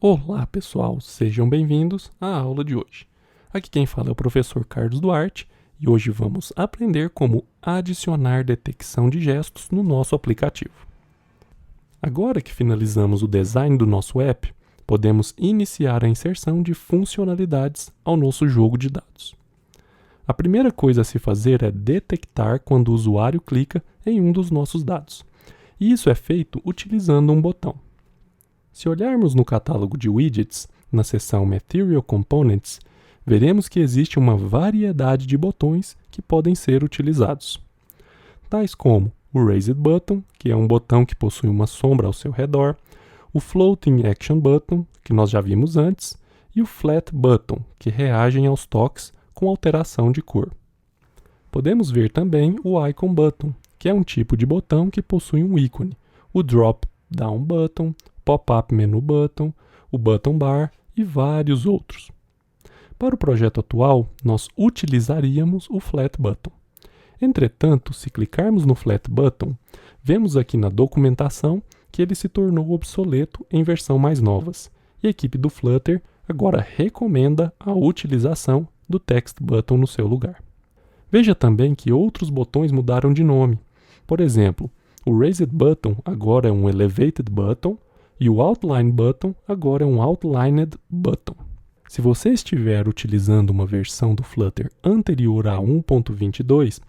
Olá pessoal, sejam bem-vindos à aula de hoje. Aqui quem fala é o professor Carlos Duarte e hoje vamos aprender como adicionar detecção de gestos no nosso aplicativo. Agora que finalizamos o design do nosso app, podemos iniciar a inserção de funcionalidades ao nosso jogo de dados. A primeira coisa a se fazer é detectar quando o usuário clica em um dos nossos dados. E isso é feito utilizando um botão. Se olharmos no catálogo de widgets, na seção Material Components, veremos que existe uma variedade de botões que podem ser utilizados, tais como o Raised Button, que é um botão que possui uma sombra ao seu redor, o Floating Action Button, que nós já vimos antes, e o Flat Button, que reagem aos toques com alteração de cor. Podemos ver também o Icon Button, que é um tipo de botão que possui um ícone, o Drop Down Button, Pop-up Menu Button, o Button Bar e vários outros. Para o projeto atual, nós utilizaríamos o Flat Button. Entretanto, se clicarmos no Flat Button, vemos aqui na documentação que ele se tornou obsoleto em versão mais novas, e a equipe do Flutter agora recomenda a utilização do Text Button no seu lugar. Veja também que outros botões mudaram de nome. Por exemplo, o Raised Button agora é um Elevated Button, e o Outline Button agora é um Outlined Button. Se você estiver utilizando uma versão do Flutter anterior a 1.22,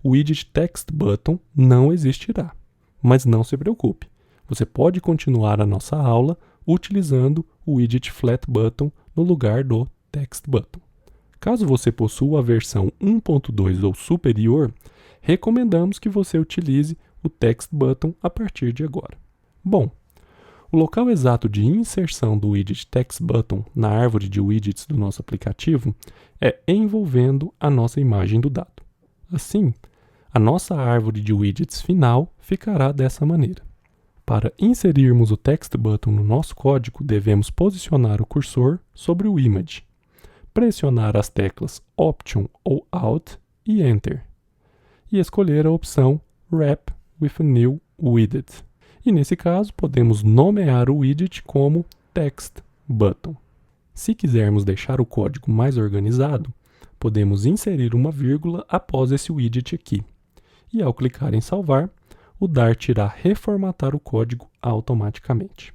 o widget Text Button não existirá. Mas não se preocupe, você pode continuar a nossa aula utilizando o widget Flat Button no lugar do Text Button. Caso você possua a versão 1.2 ou superior, recomendamos que você utilize o Text Button a partir de agora. Bom, o local exato de inserção do widget Text Button na árvore de widgets do nosso aplicativo é envolvendo a nossa imagem do dado. Assim, a nossa árvore de widgets final ficará dessa maneira. Para inserirmos o Text Button no nosso código, devemos posicionar o cursor sobre o image, pressionar as teclas Option ou Alt e Enter, e escolher a opção Wrap with a New Widget. E nesse caso, podemos nomear o widget como Text Button. Se quisermos deixar o código mais organizado, podemos inserir uma vírgula após esse widget aqui. E ao clicar em salvar, o Dart irá reformatar o código automaticamente.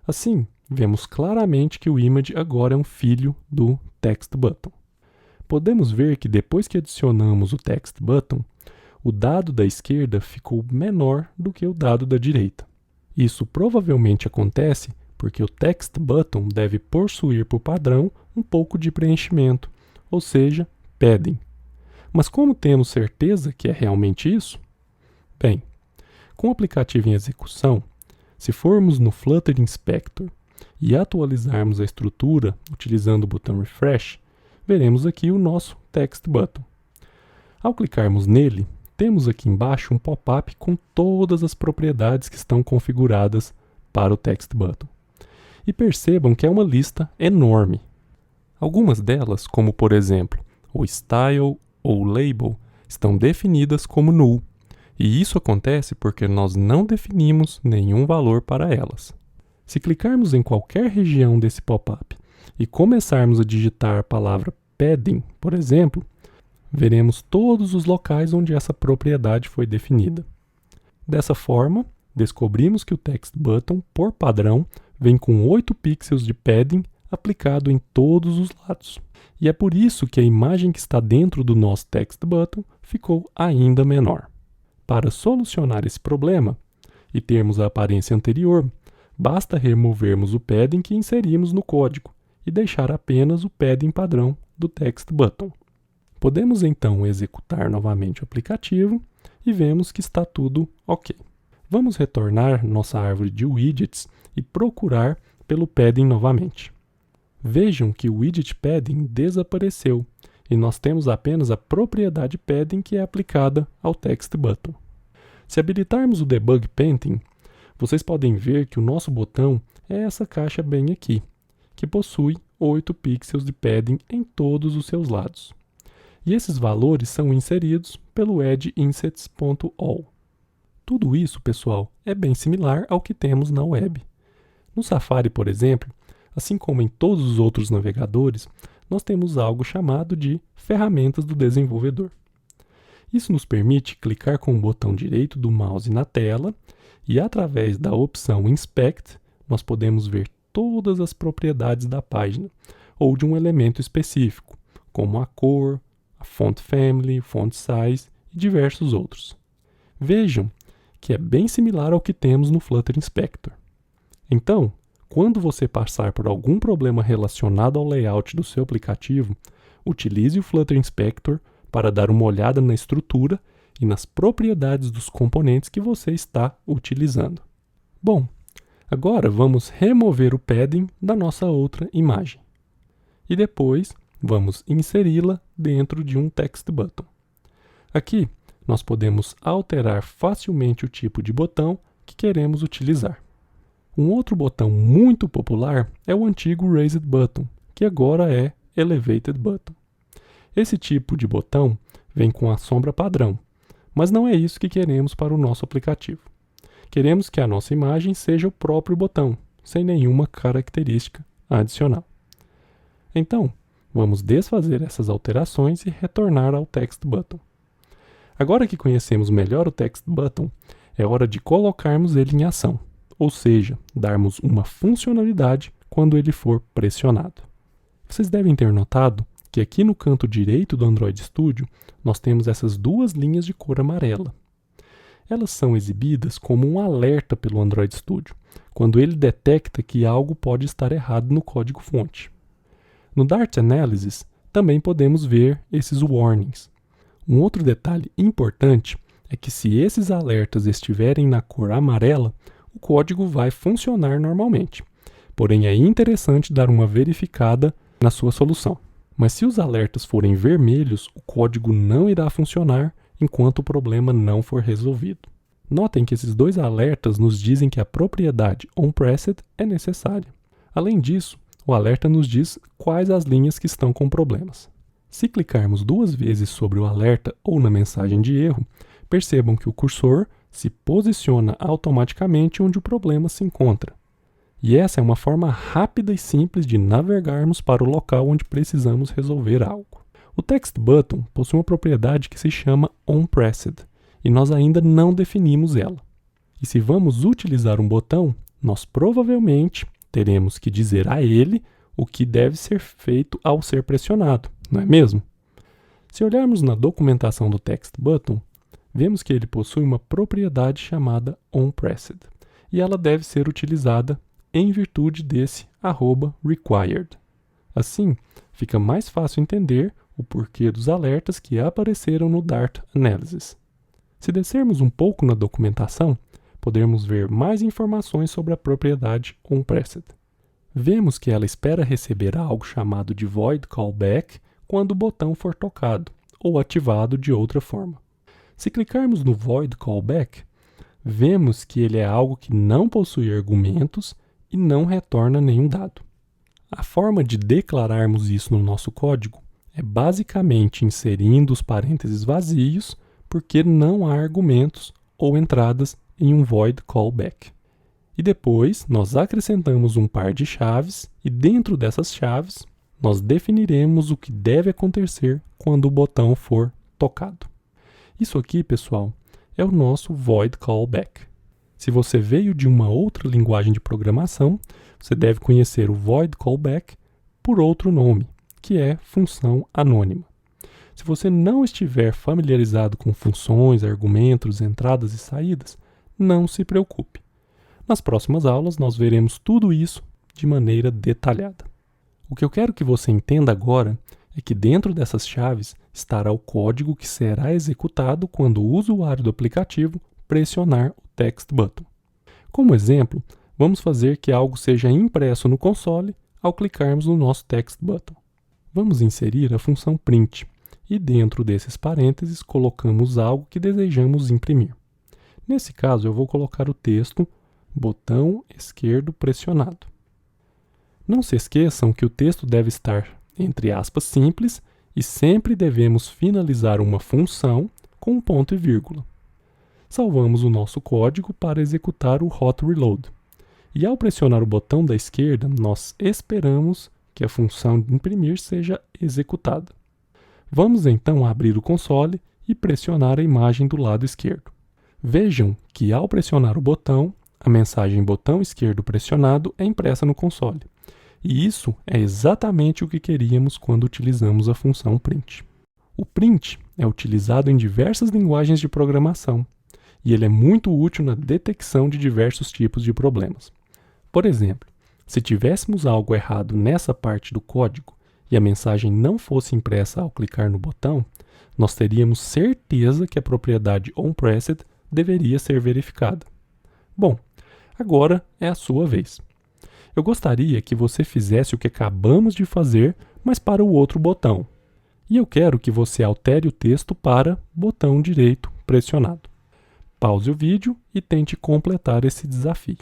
Assim, vemos claramente que o image agora é um filho do Text Button. Podemos ver que depois que adicionamos o Text Button, o dado da esquerda ficou menor do que o dado da direita. Isso provavelmente acontece porque o Text Button deve possuir por padrão um pouco de preenchimento, ou seja, padding. Mas como temos certeza que é realmente isso? Bem, com o aplicativo em execução, se formos no Flutter Inspector e atualizarmos a estrutura utilizando o botão Refresh, veremos aqui o nosso Text Button. Ao clicarmos nele, temos aqui embaixo um pop-up com todas as propriedades que estão configuradas para o Text Button. E percebam que é uma lista enorme. Algumas delas, como por exemplo o Style ou Label, estão definidas como null. E isso acontece porque nós não definimos nenhum valor para elas. Se clicarmos em qualquer região desse pop-up e começarmos a digitar a palavra padding, por exemplo, veremos todos os locais onde essa propriedade foi definida. Dessa forma, descobrimos que o Text Button, por padrão, vem com 8 pixels de padding aplicado em todos os lados. E é por isso que a imagem que está dentro do nosso Text Button ficou ainda menor. Para solucionar esse problema e termos a aparência anterior, basta removermos o padding que inserimos no código e deixar apenas o padding padrão do Text Button. Podemos então executar novamente o aplicativo e vemos que está tudo ok. Vamos retornar nossa árvore de widgets e procurar pelo padding novamente. Vejam que o widget padding desapareceu e nós temos apenas a propriedade padding que é aplicada ao Text Button. Se habilitarmos o Debug Painting, vocês podem ver que o nosso botão é essa caixa bem aqui, que possui 8 pixels de padding em todos os seus lados. E esses valores são inseridos pelo edInsets.all. Tudo isso, pessoal, é bem similar ao que temos na web. No Safari, por exemplo, assim como em todos os outros navegadores, nós temos algo chamado de ferramentas do desenvolvedor. Isso nos permite clicar com o botão direito do mouse na tela e, através da opção Inspect, nós podemos ver todas as propriedades da página ou de um elemento específico, como a cor, a font family, font size e diversos outros. Vejam que é bem similar ao que temos no Flutter Inspector. Então, quando você passar por algum problema relacionado ao layout do seu aplicativo, utilize o Flutter Inspector para dar uma olhada na estrutura e nas propriedades dos componentes que você está utilizando. Bom, agora vamos remover o padding da nossa outra imagem. E depois vamos inseri-la dentro de um text button. Aqui nós podemos alterar facilmente o tipo de botão que queremos utilizar. Um outro botão muito popular é o antigo Raised Button, que agora é Elevated Button. Esse tipo de botão vem com a sombra padrão, mas não é isso que queremos para o nosso aplicativo. Queremos que a nossa imagem seja o próprio botão, sem nenhuma característica adicional. Então, vamos desfazer essas alterações e retornar ao Text Button. Agora que conhecemos melhor o Text Button, é hora de colocarmos ele em ação, ou seja, darmos uma funcionalidade quando ele for pressionado. Vocês devem ter notado que aqui no canto direito do Android Studio, nós temos essas duas linhas de cor amarela. Elas são exibidas como um alerta pelo Android Studio, quando ele detecta que algo pode estar errado no código-fonte. No Dart Analysis, também podemos ver esses warnings. Um outro detalhe importante é que se esses alertas estiverem na cor amarela, o código vai funcionar normalmente. Porém, é interessante dar uma verificada na sua solução. Mas se os alertas forem vermelhos, o código não irá funcionar enquanto o problema não for resolvido. Notem que esses dois alertas nos dizem que a propriedade onPressed é necessária. Além disso, o alerta nos diz quais as linhas que estão com problemas. Se clicarmos duas vezes sobre o alerta ou na mensagem de erro, percebam que o cursor se posiciona automaticamente onde o problema se encontra. E essa é uma forma rápida e simples de navegarmos para o local onde precisamos resolver algo. O Text Button possui uma propriedade que se chama onPressed, e nós ainda não definimos ela. E se vamos utilizar um botão, nós provavelmente teremos que dizer a ele o que deve ser feito ao ser pressionado, não é mesmo? Se olharmos na documentação do Text Button, vemos que ele possui uma propriedade chamada onPressed, e ela deve ser utilizada em virtude desse @required. Assim, fica mais fácil entender o porquê dos alertas que apareceram no Dart Analysis. Se descermos um pouco na documentação, podemos ver mais informações sobre a propriedade onPressed. Vemos que ela espera receber algo chamado de void callback quando o botão for tocado ou ativado de outra forma. Se clicarmos no void callback, vemos que ele é algo que não possui argumentos e não retorna nenhum dado. A forma de declararmos isso no nosso código é basicamente inserindo os parênteses vazios, porque não há argumentos ou entradas em um void callback. E depois nós acrescentamos um par de chaves e dentro dessas chaves nós definiremos o que deve acontecer quando o botão for tocado. Isso aqui, pessoal, é o nosso void callback. Se você veio de uma outra linguagem de programação, você deve conhecer o void callback por outro nome, que é função anônima. Se você não estiver familiarizado com funções, argumentos, entradas e saídas, não se preocupe. Nas próximas aulas, nós veremos tudo isso de maneira detalhada. O que eu quero que você entenda agora é que dentro dessas chaves estará o código que será executado quando o usuário do aplicativo pressionar o Text Button. Como exemplo, vamos fazer que algo seja impresso no console ao clicarmos no nosso Text Button. Vamos inserir a função print e dentro desses parênteses colocamos algo que desejamos imprimir. Nesse caso, eu vou colocar o texto botão esquerdo pressionado. Não se esqueçam que o texto deve estar entre aspas simples e sempre devemos finalizar uma função com um ponto e vírgula. Salvamos o nosso código para executar o hot reload. E ao pressionar o botão da esquerda, nós esperamos que a função de imprimir seja executada. Vamos então abrir o console e pressionar a imagem do lado esquerdo. Vejam que ao pressionar o botão, a mensagem botão esquerdo pressionado é impressa no console. E isso é exatamente o que queríamos quando utilizamos a função print. O print é utilizado em diversas linguagens de programação e ele é muito útil na detecção de diversos tipos de problemas. Por exemplo, se tivéssemos algo errado nessa parte do código e a mensagem não fosse impressa ao clicar no botão, nós teríamos certeza que a propriedade onPressed deveria ser verificada. Bom, agora é a sua vez. Eu gostaria que você fizesse o que acabamos de fazer, mas para o outro botão. E eu quero que você altere o texto para botão direito pressionado. Pause o vídeo e tente completar esse desafio.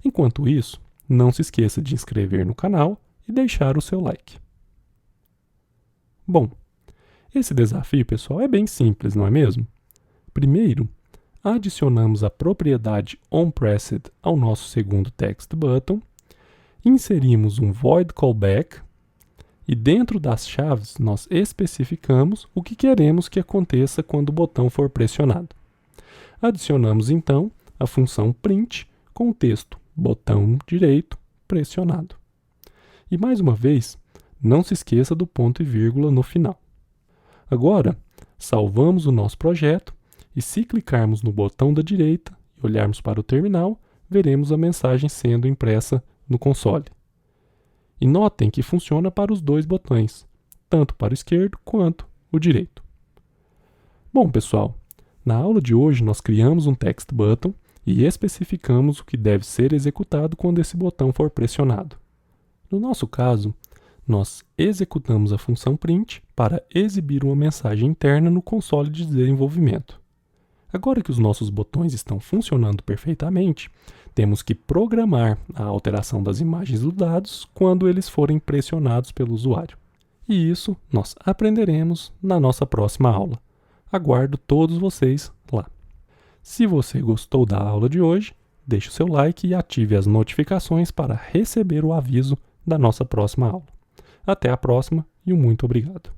Enquanto isso, não se esqueça de inscrever no canal e deixar o seu like. Bom, esse desafio, pessoal, é bem simples, não é mesmo? Primeiro, adicionamos a propriedade onPressed ao nosso segundo text button, inserimos um void callback e dentro das chaves nós especificamos o que queremos que aconteça quando o botão for pressionado. Adicionamos então a função print com o texto botão direito pressionado. E mais uma vez, não se esqueça do ponto e vírgula no final. Agora, salvamos o nosso projeto e se clicarmos no botão da direita e olharmos para o terminal, veremos a mensagem sendo impressa no console. E notem que funciona para os dois botões, tanto para o esquerdo quanto o direito. Bom, pessoal, na aula de hoje nós criamos um text button e especificamos o que deve ser executado quando esse botão for pressionado. No nosso caso, nós executamos a função print para exibir uma mensagem interna no console de desenvolvimento. Agora que os nossos botões estão funcionando perfeitamente, temos que programar a alteração das imagens dos dados quando eles forem pressionados pelo usuário. E isso nós aprenderemos na nossa próxima aula. Aguardo todos vocês lá. Se você gostou da aula de hoje, deixe o seu like e ative as notificações para receber o aviso da nossa próxima aula. Até a próxima e muito obrigado.